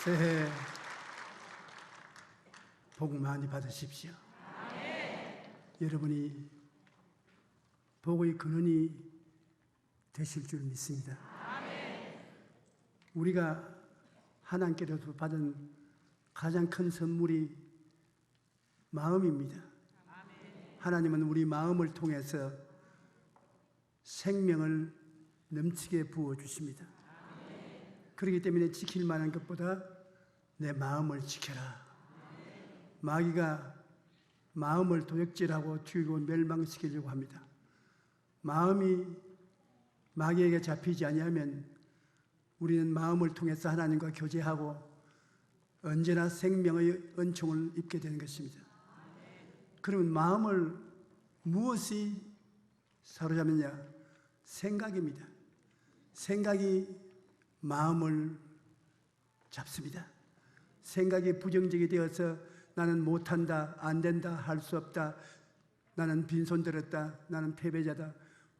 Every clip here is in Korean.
새해 복 많이 받으십시오. 여러분이 복의 근원이 되실 줄 믿습니다. 우리가 하나님께로부터 받은 가장 큰 선물이 마음입니다. 하나님은 우리 마음을 통해서 생명을 넘치게 부어주십니다. 그렇기 때문에 지킬 만한 것보다 내 마음을 지켜라. 마귀가 마음을 도적질하고 죽이고 멸망시키려고 합니다. 마음이 마귀에게 잡히지 아니하면 우리는 마음을 통해서 하나님과 교제하고 언제나 생명의 은총을 입게 되는 것입니다. 그러면 마음을 무엇이 사로잡느냐? 생각입니다. 생각이 마음을 잡습니다. 생각이 부정적이 되어서 나는 못한다, 안 된다, 할 수 없다, 나는 빈손 들었다, 나는 패배자다,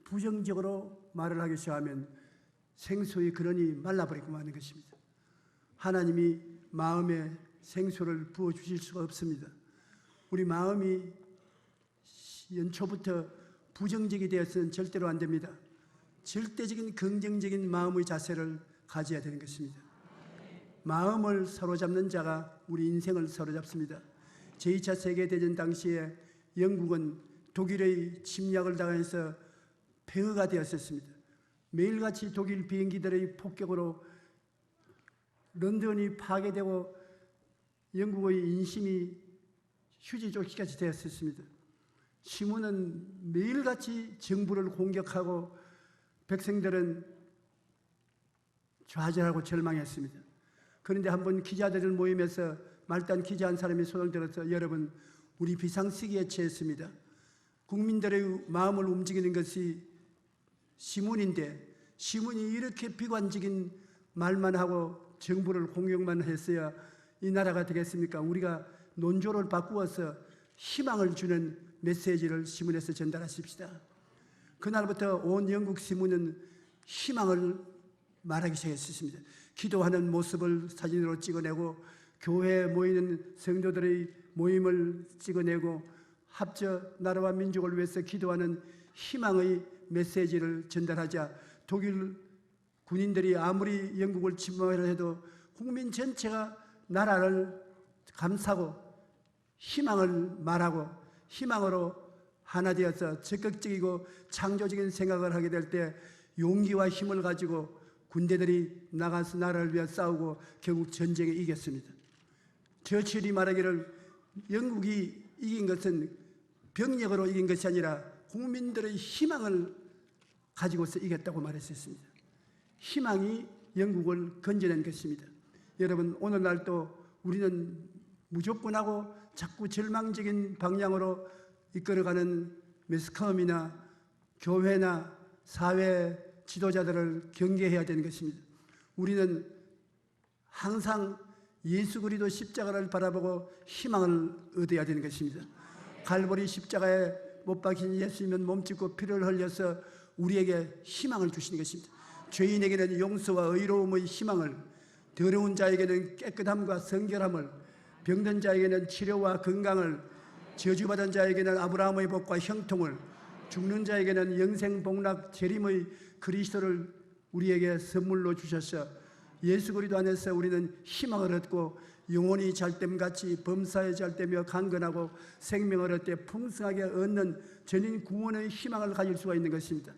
부정적으로 말을 하기 시작하면 생수의 근원이 말라버리고 마는 것입니다. 하나님이 마음에 생수를 부어주실 수가 없습니다. 우리 마음이 연초부터 부정적이 되어서는 절대로 안 됩니다. 절대적인 긍정적인 마음의 자세를 가져야 되는 것입니다. 마음을 사로잡는 자가 우리 인생을 사로잡습니다. 제2차 세계대전 당시에 영국은 독일의 침략을 당해서 폐허가 되었었습니다. 매일같이 독일 비행기들의 폭격으로 런던이 파괴되고 영국의 인심이 휴지조기까지 되었었습니다. 시몬은 매일같이 정부를 공격하고 백성들은 좌절하고 절망했습니다. 그런데 한번 기자들을 모임에서 말단 기자 한 사람이 손을 들어서 여러분, 우리 비상시기에 처했습니다. 국민들의 마음을 움직이는 것이 시몬인데 시몬이 이렇게 비관적인 말만 하고 정부를 공격만 했어야 이 나라가 되겠습니까? 우리가 논조를 바꾸어서 희망을 주는 메시지를 시몬에서 전달하십시다. 그날부터 온 영국 시민은 희망을 말하기 시작했습니다. 기도하는 모습을 사진으로 찍어내고 교회에 모이는 성도들의 모임을 찍어내고 합쳐 나라와 민족을 위해서 기도하는 희망의 메시지를 전달하자 독일 군인들이 아무리 영국을 침공하려 해도 국민 전체가 나라를 감싸고 희망을 말하고 희망으로 하나 되어서 적극적이고 창조적인 생각을 하게 될 때 용기와 힘을 가지고 군대들이 나가서 나라를 위해 싸우고 결국 전쟁에 이겼습니다. 처칠이 말하기를 영국이 이긴 것은 병력으로 이긴 것이 아니라 국민들의 희망을 가지고서 이겼다고 말했었습니다. 희망이 영국을 건져낸 것입니다. 여러분, 오늘날도 우리는 무조건하고 자꾸 절망적인 방향으로 이끌어가는 매스컴이나 교회나 사회 지도자들을 경계해야 되는 것입니다. 우리는 항상 예수 그리스도 십자가를 바라보고 희망을 얻어야 되는 것입니다. 갈보리 십자가에 못 박힌 예수님은 몸짓고 피를 흘려서 우리에게 희망을 주시는 것입니다. 죄인에게는 용서와 의로움의 희망을, 더러운 자에게는 깨끗함과 성결함을, 병든 자에게는 치료와 건강을, 저주받은 자에게는 아브라함의 복과 형통을, 죽는 자에게는 영생 복락 재림의 그리스도를 우리에게 선물로 주셔서 예수 그리스도 안에서 우리는 희망을 얻고 영혼이 잘됨같이 범사에 잘되며 강건하고 생명을 얻되 풍성하게 얻는 전인 구원의 희망을 가질 수가 있는 것입니다.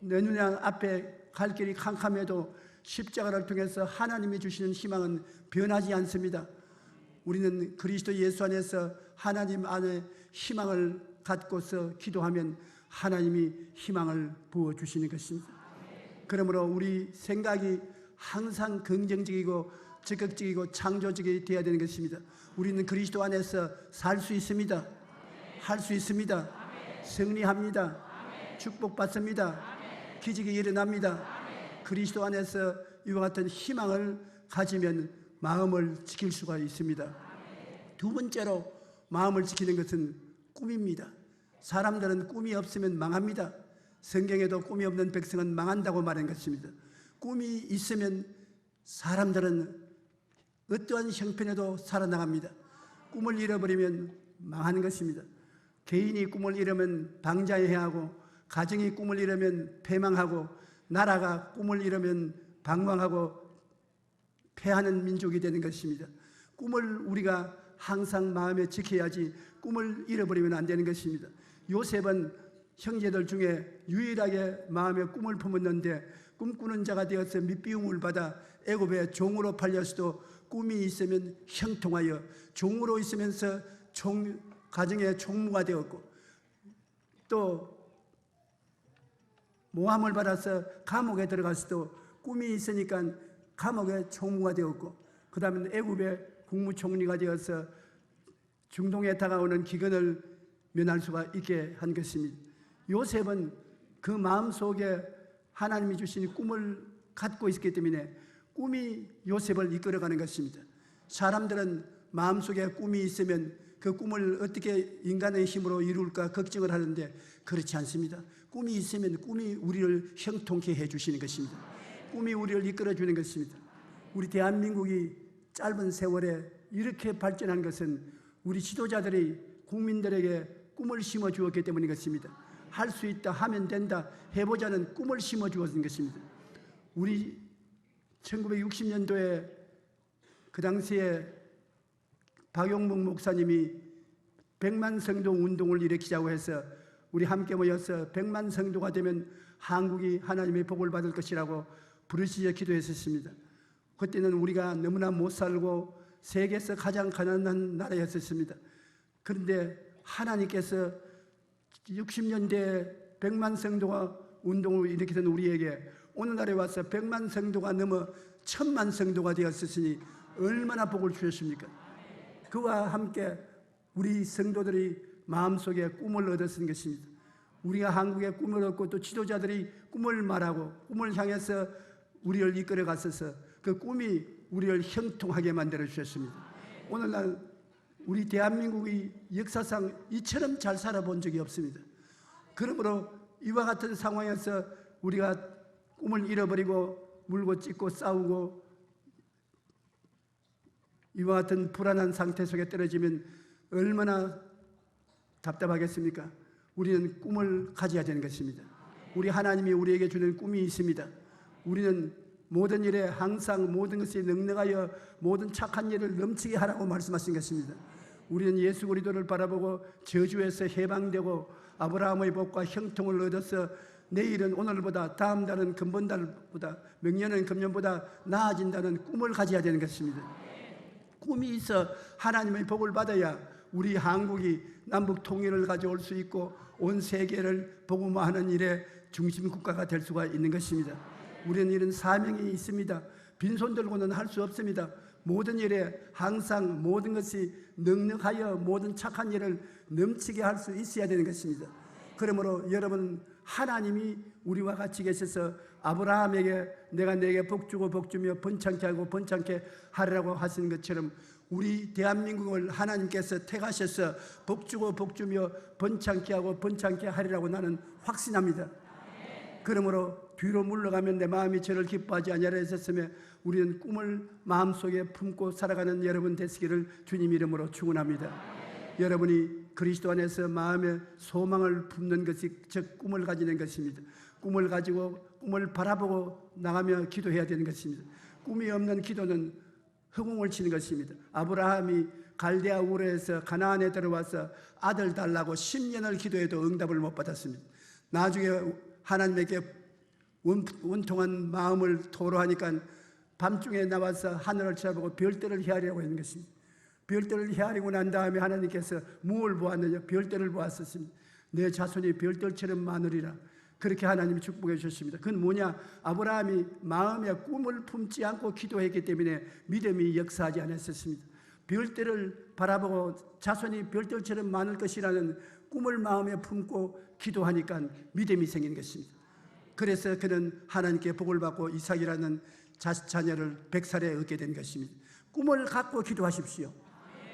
내 눈 앞에 갈 길이 캄캄해도 십자가를 통해서 하나님이 주시는 희망은 변하지 않습니다. 우리는 그리스도 예수 안에서 하나님 안에 희망을 갖고서 기도하면 하나님이 희망을 부어주시는 것입니다. 그러므로 우리 생각이 항상 긍정적이고 적극적이고 창조적이 되어야 되는 것입니다. 우리는 그리스도 안에서 살 수 있습니다. 할 수 있습니다. 승리합니다. 축복받습니다. 기적이 일어납니다. 그리스도 안에서 이와 같은 희망을 가지면 마음을 지킬 수가 있습니다. 두 번째로 마음을 지키는 것은 꿈입니다. 사람들은 꿈이 없으면 망합니다. 성경에도 꿈이 없는 백성은 망한다고 말한 것입니다. 꿈이 있으면 사람들은 어떠한 형편에도 살아나갑니다. 꿈을 잃어버리면 망하는 것입니다. 개인이 꿈을 잃으면 방자해야 하고, 가정이 꿈을 잃으면 패망하고, 나라가 꿈을 잃으면 방황하고 패하는 민족이 되는 것입니다. 꿈을 우리가 항상 마음에 지켜야지 꿈을 잃어버리면 안 되는 것입니다. 요셉은 형제들 중에 유일하게 마음에 꿈을 품었는데 꿈꾸는 자가 되어서 밑비움을 받아 애굽의 종으로 팔렸어도 꿈이 있으면 형통하여 종으로 있으면서 가정의 총무가 되었고, 또 모함을 받아서 감옥에 들어갔어도 꿈이 있으니까 감옥의 총무가 되었고, 그 다음에 애굽의 국무총리가 되어서 중동에 다가오는 기근을 면할 수가 있게 한 것입니다. 요셉은 그 마음속에 하나님이 주신 꿈을 갖고 있기 때문에 꿈이 요셉을 이끌어가는 것입니다. 사람들은 마음속에 꿈이 있으면 그 꿈을 어떻게 인간의 힘으로 이룰까 걱정을 하는데 그렇지 않습니다. 꿈이 있으면 꿈이 우리를 형통케 해주시는 것입니다. 꿈이 우리를 이끌어주는 것입니다. 우리 대한민국이 짧은 세월에 이렇게 발전한 것은 우리 지도자들이 국민들에게 꿈을 심어주었기 때문인 것입니다. 할 수 있다, 하면 된다, 해보자는 꿈을 심어주었던 것입니다. 우리 1960년도에 그 당시에 박용묵 목사님이 100만 성도 운동을 일으키자고 해서 우리 함께 모여서 100만 성도가 되면 한국이 하나님의 복을 받을 것이라고 부르짖어 기도했었습니다. 그때는 우리가 너무나 못 살고 세계에서 가장 가난한 나라였었습니다. 그런데 하나님께서 60년대에 100만 성도가 운동을 일으키던 우리에게 오늘날에 와서 100만 성도가 넘어 1000만 성도가 되었으니 얼마나 복을 주셨습니까? 그와 함께 우리 성도들이 마음속에 꿈을 얻었은 것입니다. 우리가 한국에 꿈을 얻고 또 지도자들이 꿈을 말하고 꿈을 향해서 우리를 이끌어 갔어서 그 꿈이 우리를 형통하게 만들어 주셨습니다. 오늘날 우리 대한민국이 역사상 이처럼 잘 살아본 적이 없습니다. 그러므로 이와 같은 상황에서 우리가 꿈을 잃어버리고 물고 찢고 싸우고 이와 같은 불안한 상태 속에 떨어지면 얼마나 답답하겠습니까? 우리는 꿈을 가져야 되는 것입니다. 우리 하나님이 우리에게 주는 꿈이 있습니다. 우리는 모든 일에 항상 모든 것이 넉넉하여 모든 착한 일을 넘치게 하라고 말씀하신 것입니다. 우리는 예수 그리스도를 바라보고 저주에서 해방되고 아브라함의 복과 형통을 얻어서 내일은 오늘보다, 다음 달은 금번 달보다, 명년은 금년보다 나아진다는 꿈을 가져야 되는 것입니다. 꿈이 있어 하나님의 복을 받아야 우리 한국이 남북 통일을 가져올 수 있고 온 세계를 복음화하는 일의 중심 국가가 될 수가 있는 것입니다. 우리는 이런 사명이 있습니다. 빈손 들고는 할 수 없습니다. 모든 일에 항상 모든 것이 넉넉하여 모든 착한 일을 넘치게 할 수 있어야 되는 것입니다. 그러므로 여러분, 하나님이 우리와 같이 계셔서 아브라함에게 내가 내게 복주고 복주며 번창케 하고 번창케 하리라고 하신 것처럼 우리 대한민국을 하나님께서 택하셔서 복주고 복주며 번창케 하고 번창케 하리라고 나는 확신합니다. 그러므로 뒤로 물러가면 내 마음이 저를 기뻐하지 아니하리라 했었으며 우리는 꿈을 마음속에 품고 살아가는 여러분 되시기를 주님 이름으로 축원합니다. 여러분이 그리스도 안에서 마음의 소망을 품는 것이 즉 꿈을 가지는 것입니다. 꿈을 가지고 꿈을 바라보고 나가며 기도해야 되는 것입니다. 꿈이 없는 기도는 허공을 치는 것입니다. 아브라함이 갈대아 우르에서 가나안에 들어와서 아들 달라고 10년을 기도해도 응답을 못 받았습니다. 나중에 하나님에게 원통한 마음을 토로하니까 밤중에 나와서 하늘을 쳐다보고 별들을 헤아리라고 했는 것입니다. 별들을 헤아리고 난 다음에 하나님께서 무엇을 보았느냐? 별들을 보았었습니다. 내 자손이 별들처럼 많으리라. 그렇게 하나님이 축복해 주셨습니다. 그건 뭐냐? 아브라함이 마음에 꿈을 품지 않고 기도했기 때문에 믿음이 역사하지 않았었습니다. 별들을 바라보고 자손이 별들처럼 많을 것이라는 꿈을 마음에 품고 기도하니까 믿음이 생긴 것입니다. 그래서 그는 하나님께 복을 받고 이삭이라는 자녀를 100살에 얻게 된 것입니다. 꿈을 갖고 기도하십시오.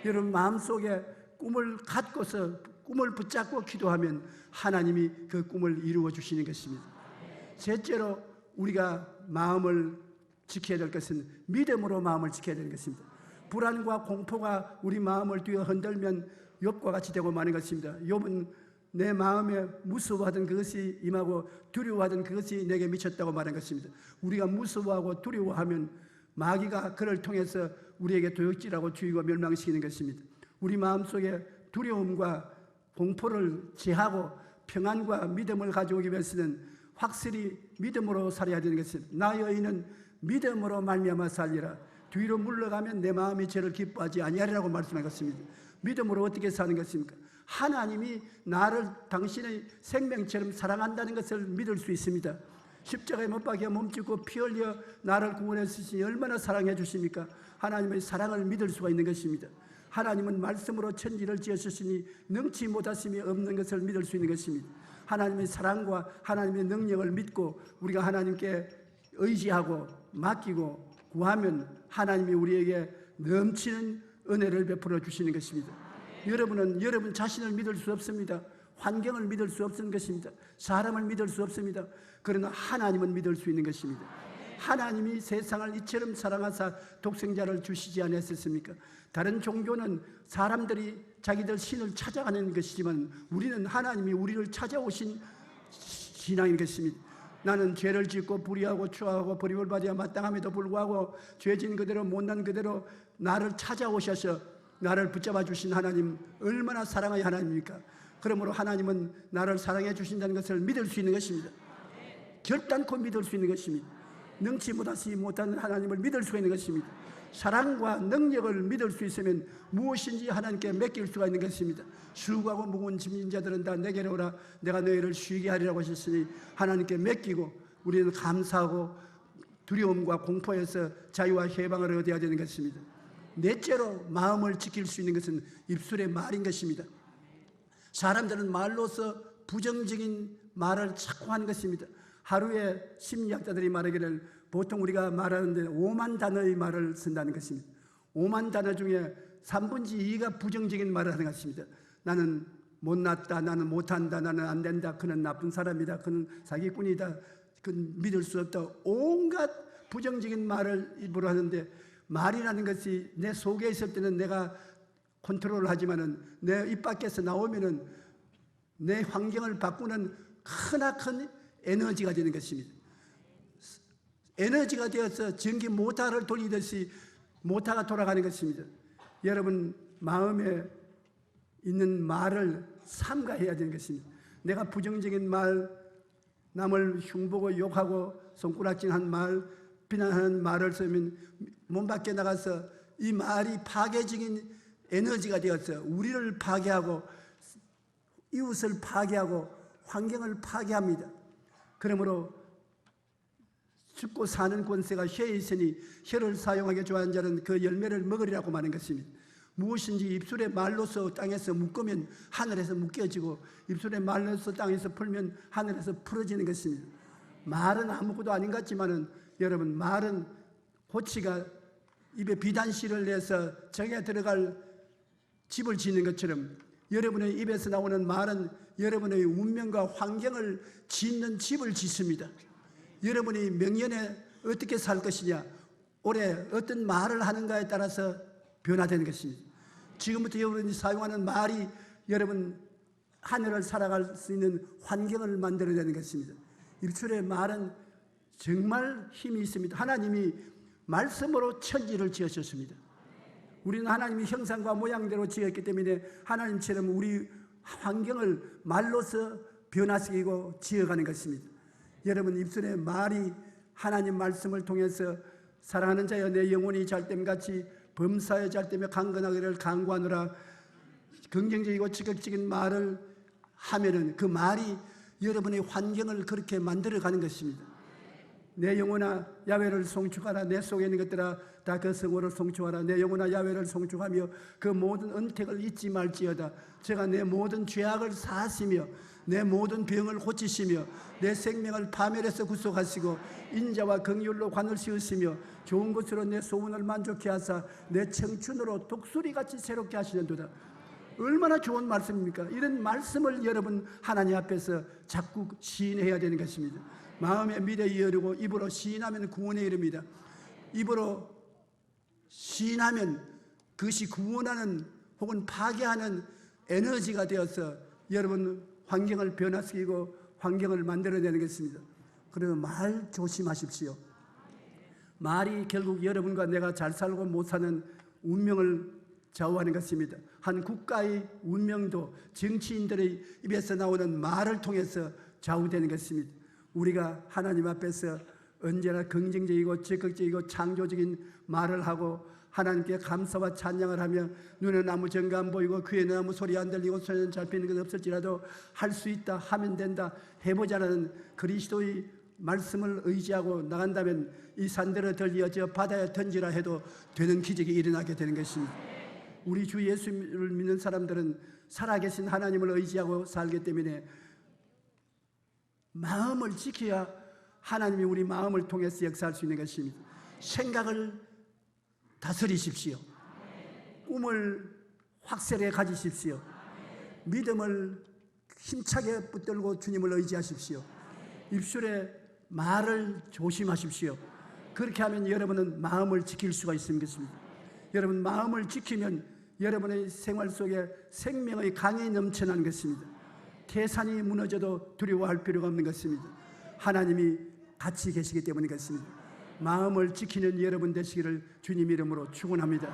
여러분 마음속에 꿈을 갖고서 꿈을 붙잡고 기도하면 하나님이 그 꿈을 이루어 주시는 것입니다. 셋째로 우리가 마음을 지켜야 될 것은 믿음으로 마음을 지켜야 되는 것입니다. 불안과 공포가 우리 마음을 뒤어 흔들면 욥과 같이 되고 마는 것입니다. 욥은 내 마음에 무서워하던 그것이 임하고 두려워하던 그것이 내게 미쳤다고 말한 것입니다. 우리가 무서워하고 두려워하면 마귀가 그를 통해서 우리에게 도역질하고 죽이고 멸망시키는 것입니다. 우리 마음속에 두려움과 공포를 제하고 평안과 믿음을 가져오기 위해서는 확실히 믿음으로 살아야 되는 것입니다. 나의 의인은 믿음으로 말미암아 살리라. 뒤로 물러가면 내 마음이 저를 기뻐하지 아니하리라고 말씀한 것입니다. 믿음으로 어떻게 사는 것입니까? 하나님이 나를 당신의 생명처럼 사랑한다는 것을 믿을 수 있습니다. 십자가에 못 박혀 몸짓고 피 흘려 나를 구원해 주시니 얼마나 사랑해 주십니까? 하나님의 사랑을 믿을 수가 있는 것입니다. 하나님은 말씀으로 천지를 지으셨으니 능치 못하심이 없는 것을 믿을 수 있는 것입니다. 하나님의 사랑과 하나님의 능력을 믿고 우리가 하나님께 의지하고 맡기고 구하면 하나님이 우리에게 넘치는 은혜를 베풀어 주시는 것입니다. 여러분은 여러분 자신을 믿을 수 없습니다. 환경을 믿을 수 없는 것입니다. 사람을 믿을 수 없습니다. 그러나 하나님은 믿을 수 있는 것입니다. 하나님이 세상을 이처럼 사랑하사 독생자를 주시지 않았습니까? 다른 종교는 사람들이 자기들 신을 찾아가는 것이지만 우리는 하나님이 우리를 찾아오신 신앙인 것입니다. 나는 죄를 짓고 불의하고 추하고 버림을 받아야 마땅함에도 불구하고 죄진 그대로 못난 그대로 나를 찾아오셔서 나를 붙잡아 주신 하나님, 얼마나 사랑의 하나님입니까? 그러므로 하나님은 나를 사랑해 주신다는 것을 믿을 수 있는 것입니다. 결단코 믿을 수 있는 것입니다. 능치 못하는 하나님을 믿을 수 있는 것입니다. 사랑과 능력을 믿을 수 있으면 무엇인지 하나님께 맡길 수가 있는 것입니다. 수고하고 무거운 짐진 자들은 다 내게로 오라. 내가 너희를 쉬게 하리라고 하셨으니 하나님께 맡기고 우리는 감사하고 두려움과 공포에서 자유와 해방을 얻어야 되는 것입니다. 넷째로 마음을 지킬 수 있는 것은 입술의 말인 것입니다. 사람들은 말로서 부정적인 말을 자꾸 하는 것입니다. 하루에 심리학자들이 말하기를 보통 우리가 말하는데 5만 단어의 말을 쓴다는 것입니다. 5만 단어 중에 3분의 2가 부정적인 말을 하는 것입니다. 나는 못났다, 나는 못한다, 나는 안 된다, 그는 나쁜 사람이다, 그는 사기꾼이다, 그는 믿을 수 없다, 온갖 부정적인 말을 입으로 하는데, 말이라는 것이 내 속에 있을 때는 내가 컨트롤을 하지만은 내 입 밖에서 나오면은 내 환경을 바꾸는 크나큰 에너지가 되는 것입니다. 에너지가 되어서 전기 모터를 돌리듯이 모터가 돌아가는 것입니다. 여러분 마음에 있는 말을 삼가해야 되는 것입니다. 내가 부정적인 말, 남을 흉보고 욕하고 손가락질한 말, 비난하는 말을 쓰면 몸 밖에 나가서 이 말이 파괴적인 에너지가 되어서 우리를 파괴하고 이웃을 파괴하고 환경을 파괴합니다. 그러므로 죽고 사는 권세가 혀에 있으니 혀를 사용하기 좋아하는 자는 그 열매를 먹으리라고 말하는 것입니다. 무엇인지 입술의 말로서 땅에서 묶으면 하늘에서 묶여지고 입술의 말로서 땅에서 풀면 하늘에서 풀어지는 것입니다. 말은 아무것도 아닌 것 같지만은 여러분 말은 고치가 입에 비단실을 내서 정에 들어갈 집을 짓는 것처럼 여러분의 입에서 나오는 말은 여러분의 운명과 환경을 짓는 집을 짓습니다. 여러분이 명년에 어떻게 살 것이냐, 올해 어떤 말을 하는가에 따라서 변화되는 것입니다. 지금부터 여러분이 사용하는 말이 여러분 하늘을 살아갈 수 있는 환경을 만들어내는 것입니다. 입술의 말은 정말 힘이 있습니다. 하나님이 말씀으로 천지를 지으셨습니다. 우리는 하나님이 형상과 모양대로 지었기 때문에 하나님처럼 우리 환경을 말로서 변화시키고 지어가는 것입니다. 여러분 입술의 말이 하나님 말씀을 통해서 사랑하는 자여 내 영혼이 잘됨같이 범사에 잘되며 강건하기를 강구하노라. 긍정적이고 적극적인 말을 하면은 그 말이 여러분의 환경을 그렇게 만들어가는 것입니다. 내 영혼아 야훼를 송축하라. 내 속에 있는 것들아 다 그 성호를 송축하라. 내 영혼아 야훼를 송축하며 그 모든 은택을 잊지 말지어다. 제가 내 모든 죄악을 사하시며 내 모든 병을 고치시며 내 생명을 파멸에서 구속하시고 인자와 긍휼로 관을 씌우시며 좋은 것으로 내 소원을 만족케 하사 내 청춘으로 독수리같이 새롭게 하시는도다. 얼마나 좋은 말씀입니까? 이런 말씀을 여러분 하나님 앞에서 자꾸 시인해야 되는 것입니다. 마음에 미래에 이르고 입으로 시인하면 구원에 이릅니다. 입으로 시인하면 그것이 구원하는 혹은 파괴하는 에너지가 되어서 여러분 환경을 변화시키고 환경을 만들어내는 것입니다. 그러면 말 조심하십시오. 말이 결국 여러분과 내가 잘 살고 못 사는 운명을 좌우하는 것입니다. 한 국가의 운명도 정치인들의 입에서 나오는 말을 통해서 좌우되는 것입니다. 우리가 하나님 앞에서 언제나 긍정적이고 적극적이고 창조적인 말을 하고 하나님께 감사와 찬양을 하며 눈에는 아무 증거 안 보이고 귀에는 아무 소리 안 들리고 손에는 잡히는 것 없을지라도 할 수 있다, 하면 된다, 해보자는 그리스도의 말씀을 의지하고 나간다면 이 산들을 들려 저 바다에 던지라 해도 되는 기적이 일어나게 되는 것입니다. 우리 주 예수를 믿는 사람들은 살아계신 하나님을 의지하고 살기 때문에 마음을 지켜야 하나님이 우리 마음을 통해서 역사할 수 있는 것입니다. 생각을 다스리십시오. 꿈을 확실하게 가지십시오. 믿음을 힘차게 붙들고 주님을 의지하십시오. 입술에 말을 조심하십시오. 그렇게 하면 여러분은 마음을 지킬 수가 있는 것입니다. 여러분 마음을 지키면 여러분의 생활 속에 생명의 강이 넘쳐나는 것입니다. 태산이 무너져도 두려워할 필요가 없는 것입니다. 하나님이 같이 계시기 때문인 것입니다. 마음을 지키는 여러분 되시기를 주님 이름으로 축원합니다.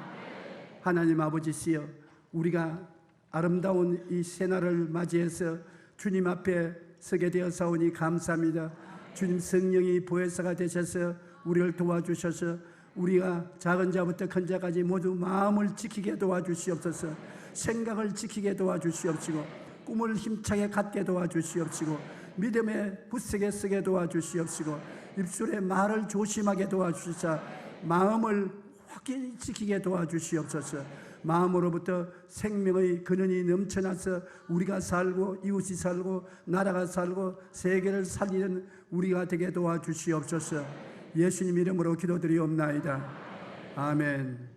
하나님 아버지시여, 우리가 아름다운 이 새날을 맞이해서 주님 앞에 서게 되어 사오니 감사합니다. 주님 성령이 보혜사가 되셔서 우리를 도와주셔서 우리가 작은 자부터 큰 자까지 모두 마음을 지키게 도와주시옵소서. 생각을 지키게 도와주시옵시고 꿈을 힘차게 갖게 도와주시옵시고 믿음에 굳세게 쓰게 도와주시옵시고 입술의 말을 조심하게 도와주시사 마음을 확실히 지키게 도와주시옵소서. 마음으로부터 생명의 근원이 넘쳐나서 우리가 살고 이웃이 살고 나라가 살고 세계를 살리는 우리가 되게 도와주시옵소서. 예수님 이름으로 기도드리옵나이다. 아멘.